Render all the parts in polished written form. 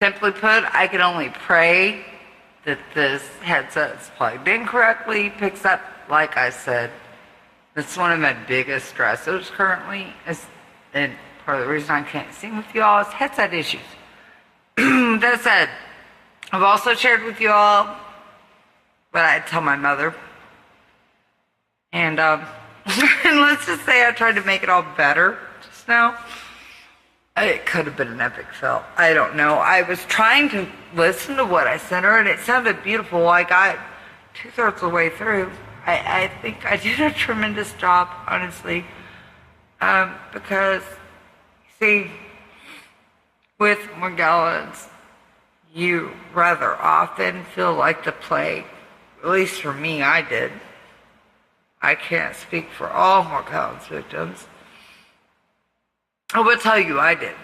Simply put, I can only pray that this headset is plugged in correctly, picks up, like I said. That's one of my biggest stressors currently, and part of the reason I can't sing with y'all is headset issues. That said, I've also shared with y'all what I tell my mother. And, and let's just say I tried to make it all better just now. It could have been an epic fail. I don't know. I was trying to listen to what I sent her, and it sounded beautiful. I got 2/3 of the way through. I think I did a tremendous job, honestly. Because, see, with Morgellons, you rather often feel like the plague. At least for me, I did. I can't speak for all Morgellons victims. I will tell you I did.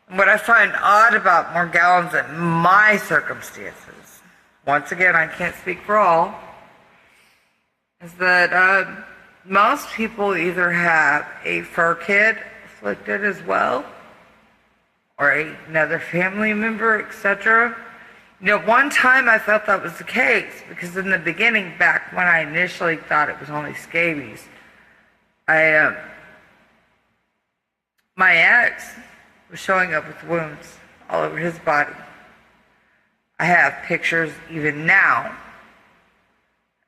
And what I find odd about Morgellons in my circumstances, once again, I can't speak for all, is that most people either have a fur kid afflicted as well, or another family member, etc. You know, one time I felt that was the case, because in the beginning, back when I initially thought it was only scabies, my ex was showing up with wounds all over his body. I have pictures even now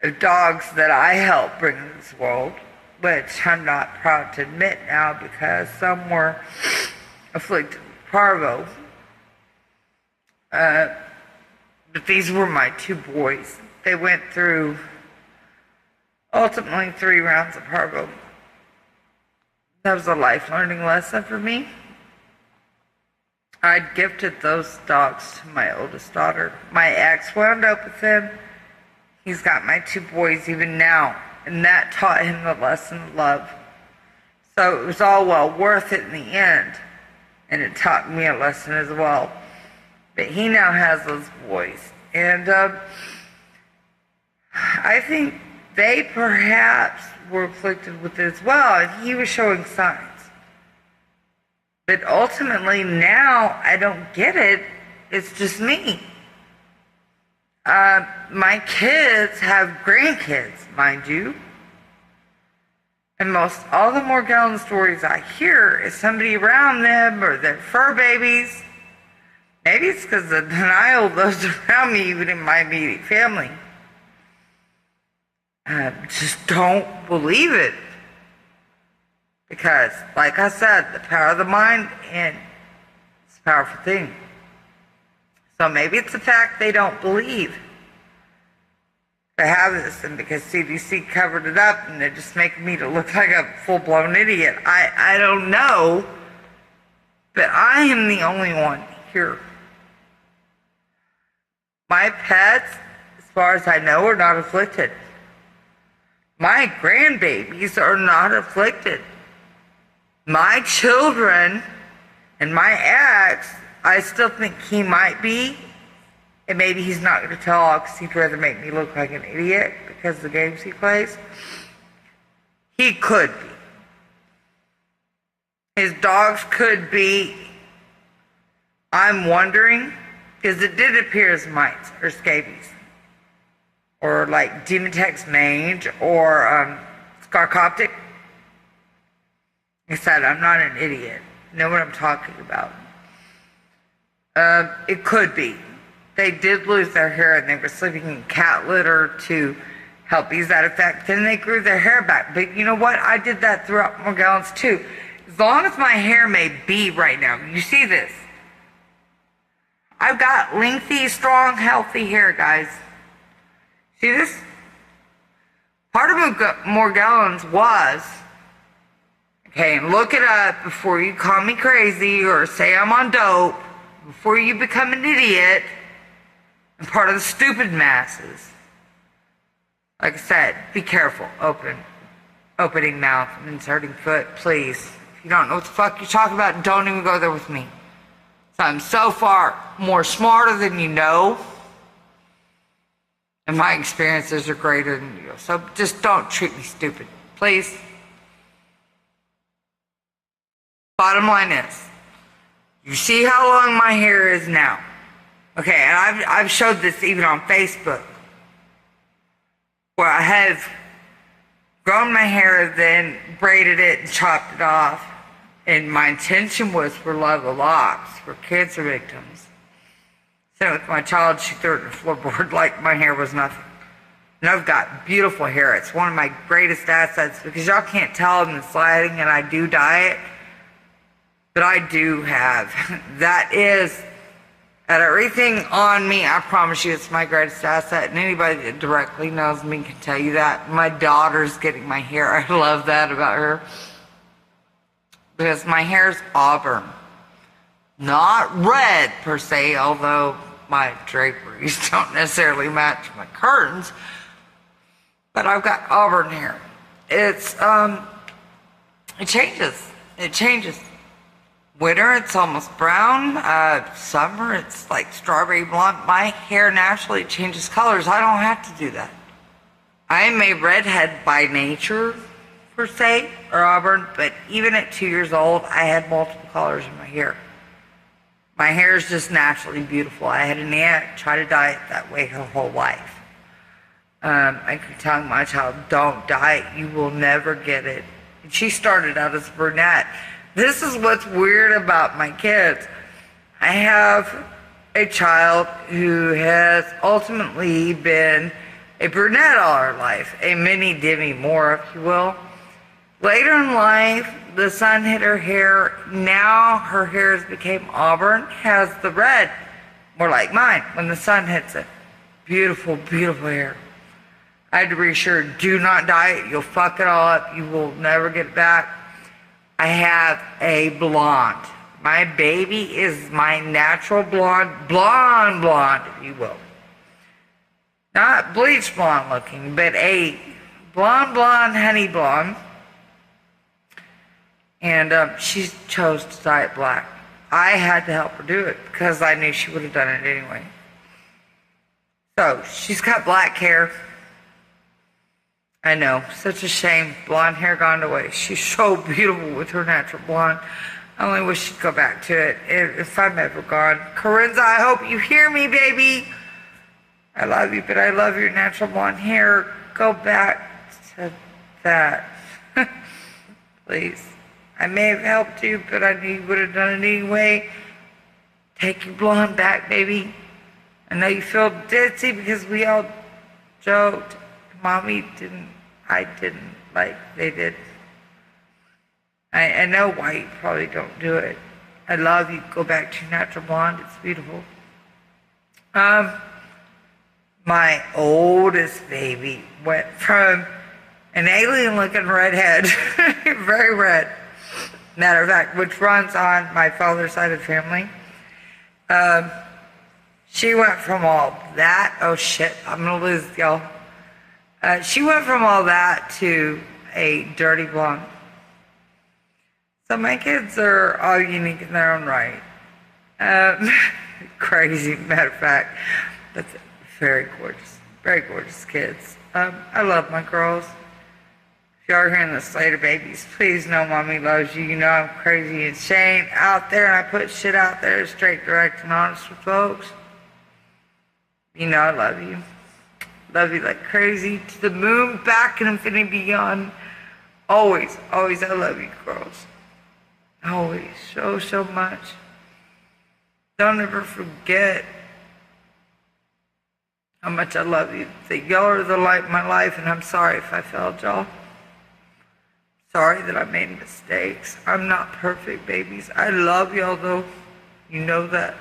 of dogs that I helped bring into this world, which I'm not proud to admit now because some were afflicted with parvo. But these were my 2 boys. They went through ultimately 3 rounds of parvo. That was a life learning lesson for me. I'd gifted those dogs to my oldest daughter. My ex wound up with them. He's got my 2 boys even now, and that taught him the lesson of love. So it was all well worth it in the end, and it taught me a lesson as well. But he now has those boys, and I think they perhaps were afflicted with it as well, and he was showing signs. But ultimately now I don't get it. It's just me. My kids have grandkids, mind you. And most all the Morgellon stories I hear is somebody around them or their fur babies. Maybe it's because of the denial of those around me, even in my immediate family. Just don't believe it. Because, like I said, the power of the mind, and it's a powerful thing. So maybe it's the fact they don't believe they have this, and because CDC covered it up, and they're just making me to look like a full-blown idiot. I don't know, but I am the only one here. My pets, as far as I know, are not afflicted. My grandbabies are not afflicted. My children and my ex, I still think he might be. And maybe he's not going to tell all because he'd rather make me look like an idiot because of the games he plays. He could be. His dogs could be. I'm wondering, because it did appear as mites or scabies. Or like Demotex mange or Scarcoptic. Like I said, I'm not an idiot. I know what I'm talking about. It could be. They did lose their hair and they were sleeping in cat litter to help ease that effect. Then they grew their hair back. But you know what? I did that throughout Morgellons too. As long as my hair may be right now. You see this? I've got lengthy, strong, healthy hair, guys. See this? Part of Morgellons was, okay, and look it up before you call me crazy or say I'm on dope, before you become an idiot and part of the stupid masses. Like I said, be careful. Opening mouth and inserting foot, please. If you don't know what the fuck you're talking about, don't even go there with me. So I'm so far more smarter than you know. And my experiences are greater than you. So just don't treat me stupid, please. Bottom line is, You see how long my hair is now. Okay, and I've showed this even on Facebook, where I have grown my hair, then braided it and chopped it off. And my intention was for love of locks, for cancer victims. Same with my child, she threw it in the floorboard like my hair was nothing. And I've got beautiful hair. It's one of my greatest assets because y'all can't tell in the sliding, and I do dye it. But I do have. That is, out of everything on me, I promise you it's my greatest asset. And anybody that directly knows me can tell you that. My daughter's getting my hair. I love that about her. Because my hair's auburn. Not red per se, although my draperies don't necessarily match my curtains. But I've got auburn hair. It changes. It changes. Winter, it's almost brown. Summer, it's like strawberry blonde. My hair naturally changes colors. I don't have to do that. I am a redhead by nature, per se, or auburn, but even at 2 years old, I had multiple colors in my hair. My hair is just naturally beautiful. I had an aunt try to dye it that way her whole life. I keep telling my child, don't dye it. You will never get it. And she started out as a brunette. This is what's weird about my kids. I have a child who has ultimately been a brunette all her life, a mini Demi Moore, if you will. Later in life, the sun hit her hair. Now her hair has become auburn, has the red, more like mine, when the sun hits it. Beautiful, beautiful hair. I had to reassure, do not dye it. You'll fuck it all up. You will never get it back. I have a blonde. My baby is my natural blonde, blonde, if you will. Not bleach blonde looking, but a blonde, honey blonde. And she chose to dye it black. I had to help her do it because I knew she would have done it anyway. So she's got black hair. I know, such a shame. Blonde hair gone to waste. She's so beautiful with her natural blonde. I only wish she'd go back to it if I'm ever gone. Corinza, I hope you hear me, baby. I love you, but I love your natural blonde hair. Go back to that. Please. I may have helped you, but I knew you would have done it anyway. Take your blonde back, baby. I know you feel ditzy because we all joked. Mommy didn't, I didn't, like they did. I know why you probably don't do it. I love you. Go back to your natural blonde. It's beautiful. My oldest baby went from an alien-looking redhead, very red, matter of fact, which runs on my father's side of the family. She went from all that, oh shit, I'm gonna lose y'all. She went from all that to a dirty blonde. So my kids are all unique in their own right. Crazy, matter of fact, but very gorgeous kids. I love my girls. If you are hearing the Slater babies, please know mommy loves you. You know I'm crazy and Shane out there, and I put shit out there straight, direct, and honest with folks. You know I love you. Love you like crazy. To the moon, back, and infinity beyond. Always, always I love you, girls. Always, so much. Don't ever forget how much I love you. That y'all are the light of my life, and I'm sorry if I failed y'all. Sorry that I made mistakes. I'm not perfect, babies. I love y'all, though. You know that.